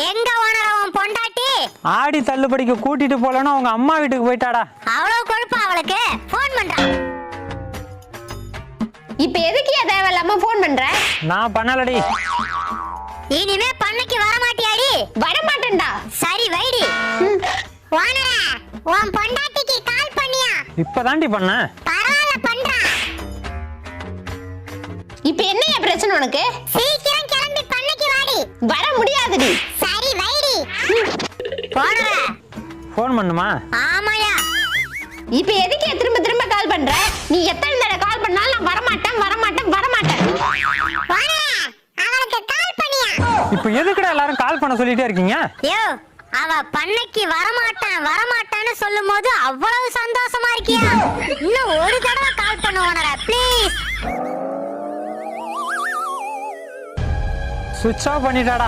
எங்க ஓனர் உன் பொண்டாட்டி? ஆடி தள்ளுபடிக்கு கூட்டிட்டு போலன்னு அவங்க அம்மா வீட்டுக்கு போயிட்டாடா. அவ்வளவு கொழுப்பா அவளுக்கு? போன் பண்றா. இப்ப எதுக்கு தேவையில்லாம போன் பண்ற? நான் பண்ணலடி. இனிமே பண்ணைக்கு வர மாட்டியாடி? வர மாட்டேன்டா. சரி வைடி. ஓனரே, உன் பொண்டாட்டிக்கு கால் பண்ணியா? இப்பதாண்டி பண்ண. பரவாயில்ல பண்றா. இப்ப என்னைய பிரச்சனை உனக்கு? சீக்கிரம் கிளம்பி பண்ணைக்கு வாடி. வர முடியாதுடி. சரி வைடி. ஓனரே, போன் பண்ணுமா? ஆமாயா. இப்ப எதுக்கு திரும்ப திரும்ப கால் பண்ற? நீ எத்தனை தடவை கால் பண்ணாலும் நான் வர மாட்டேன் வர மாட்டேன் வர மாட்டேன். ஓனரே, அவளுக்கு கால் பண்ணியா? இப்போ எதுக்குடா எல்லாரும் கால் பண்ண சொல்லிட்டே இருக்கீங்க? யோ, அவ பண்ணைக்கு வரமாட்டான்னு சொல்லும்போது அவ்வளவு சந்தோஷமா இருக்கியா? இன்னும் ஒரு தடவை கால் பண்ணு ஓனரே, ப்ளீஸ். சுவிட்ச் ஆஃப் பண்ணிட்டாடா.